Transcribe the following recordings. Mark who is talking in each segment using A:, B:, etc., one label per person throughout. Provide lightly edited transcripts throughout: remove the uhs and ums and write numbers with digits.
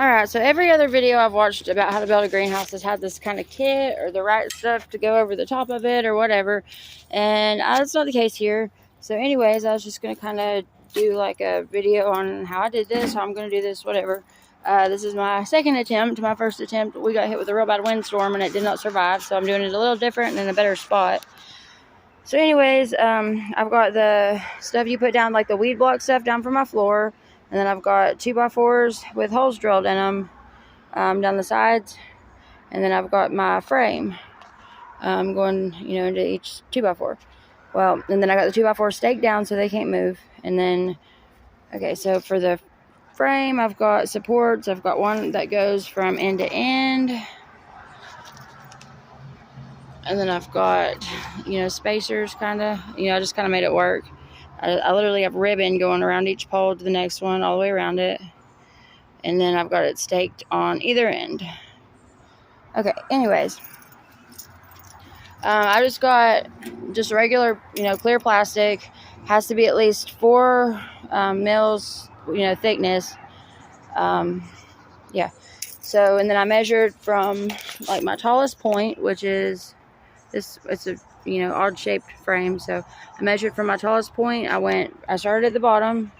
A: Alright, so every other video I've watched about how to build a greenhouse has had this kind of kit or the right stuff to go over the top of it or whatever. And that's not the case here. So anyways, I was just going to kind of do like a video on how I did this, how I'm going to do this, whatever. This is my second attempt. My first attempt, we got hit with a real bad windstorm and it did not survive. So I'm doing it a little different and in a better spot. So anyways, I've got the stuff you put down, like the weed block stuff down for my floor. And then I've got 2x4s with holes drilled in them down the sides. And then I've got my frame going, into each 2x4. Well, and then I got the 2x4 staked down so they can't move. And then, okay, so for the frame, I've got supports. I've got one that goes from end to end. And then I've got, spacers kind of. I just kind of made it work. I literally have ribbon going around each pole to the next one, all the way around it. And then I've got it staked on either end. Okay, anyways. I just got regular, clear plastic. Has to be at least 4 mils, thickness. Yeah. So, and then I measured from, like, my tallest point, which is this, it's a, odd shaped frame. So I measured from my tallest point. I started at the bottom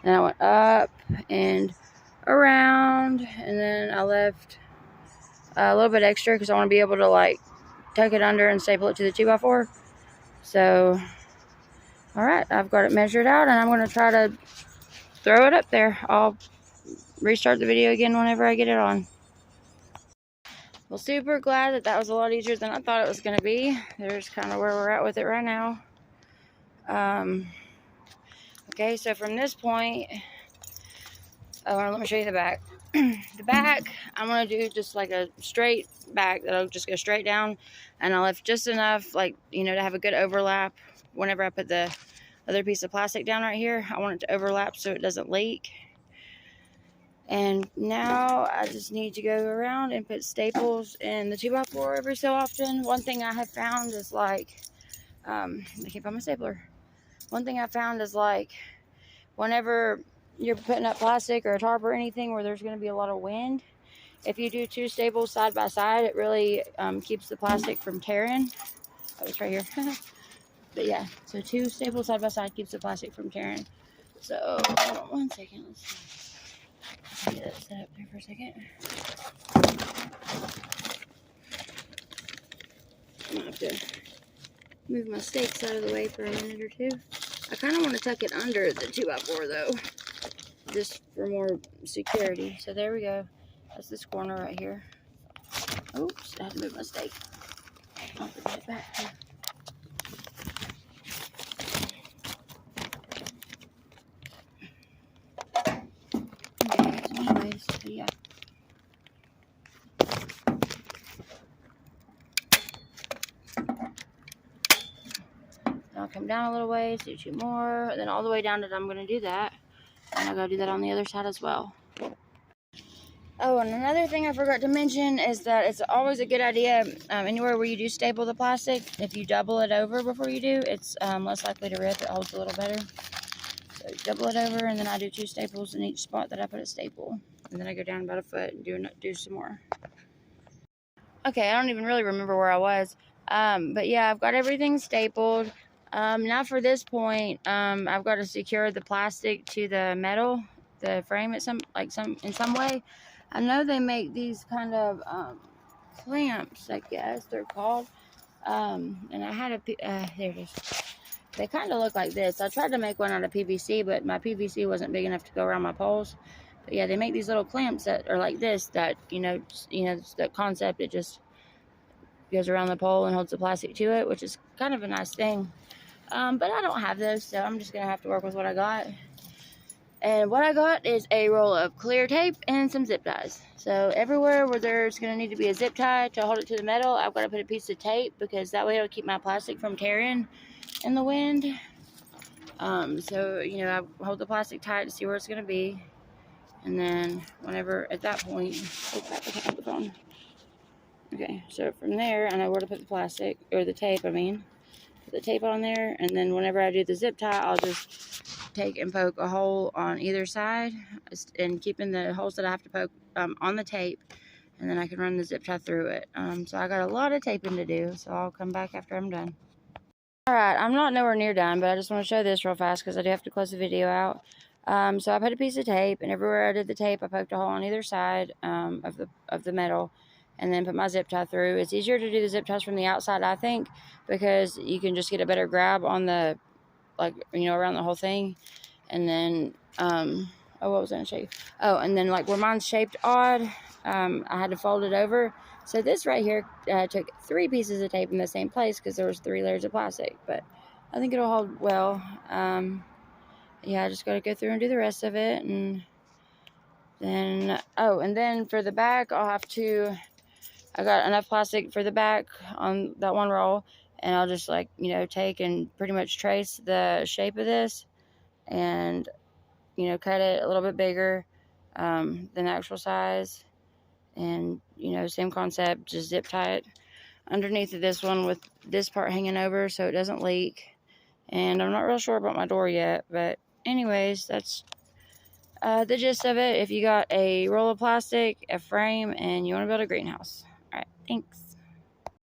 A: and I went up and around, and then I left a little bit extra because I want to be able to like tuck it under and staple it to the 2x4. So, all right, I've got it measured out and I'm going to try to throw it up there. I'll restart the video again whenever I get it on. Well, super glad that was a lot easier than I thought it was going to be. There's kind of where we're at with it right now. Okay, so from this point, let me show you the back. The back, I'm going to do just like a straight back that'll just go straight down. And I'll lift just enough, like, to have a good overlap. Whenever I put the other piece of plastic down right here, I want it to overlap so it doesn't leak. And now I just need to go around and put staples in the 2x4 every so often. One thing I have found is like, I can't find my stapler. One thing I found is like, whenever you're putting up plastic or a tarp or anything where there's going to be a lot of wind, if you do 2 staples side by side, it really keeps the plastic from tearing. Oh, it's right here. But yeah, so 2 staples side by side keeps the plastic from tearing. So hold on one second. Let's see. Get that set up there for a second. I'm gonna have to move my stakes out of the way for a minute or two. I kind of want to tuck it under the 2x4 though, just for more security. So there we go. That's this corner right here. Oops, I had to move my stake. I'll put it back here. Okay, so anyways, so yeah. I'll come down a little ways, do 2 more, and then all the way down to I'm going to do that. And I'll go do that on the other side as well. Oh, and another thing I forgot to mention is that it's always a good idea, anywhere where you do staple the plastic, if you double it over before you do, it's less likely to rip. It holds a little better. So double it over, and then I do 2 staples in each spot that I put a staple. And then I go down about a foot and do some more. Okay, I don't even really remember where I was. But yeah, I've got everything stapled. Now for this point, I've got to secure the plastic to the metal, the frame in some way. I know they make these kind of clamps, I guess they're called. And I had there it is. They kind of look like this. I tried to make one out of PVC, but my PVC wasn't big enough to go around my poles. But yeah, they make these little clamps that are like this. That the concept. It just goes around the pole and holds the plastic to it, which is kind of a nice thing. But I don't have those, so I'm just gonna have to work with what I got. And what I got is a roll of clear tape and some zip ties. So everywhere where there's going to need to be a zip tie to hold it to the metal, I've got to put a piece of tape, because that way it'll keep my plastic from tearing in the wind. So, I hold the plastic tight to see where it's going to be. And then whenever, at that point, I can't hold the phone. Okay, so from there, I know where to put the plastic, or the tape, I mean. put the tape on there, and then whenever I do the zip tie, I'll just take and poke a hole on either side, and keeping the holes that I have to poke on the tape, and then I can run the zip tie through it. So I got a lot of taping to do, so I'll come back after I'm done. Alright, I'm not nowhere near done, but I just want to show this real fast because I do have to close the video out. So I put a piece of tape, and everywhere I did the tape, I poked a hole on either side of the metal, and then put my zip tie through. It's easier to do the zip ties from the outside, I think, because you can just get a better grab on the, like, you know, around the whole thing. And then, oh, what was I going to show you? Oh, and then, like, where mine's shaped odd, I had to fold it over. So this right here took 3 pieces of tape in the same place because there was 3 layers of plastic. But I think it'll hold well. Yeah, I just got to go through and do the rest of it. And then, oh, and then for the back, I'll have to, I got enough plastic for the back on that one roll. And I'll just, like, you know, take and pretty much trace the shape of this. And, you know, cut it a little bit bigger than the actual size. And, you know, same concept, just zip tie it underneath of this one with this part hanging over so it doesn't leak. And I'm not real sure about my door yet, but anyways, that's the gist of it. If you got a roll of plastic, a frame, and you want to build a greenhouse. All right, thanks.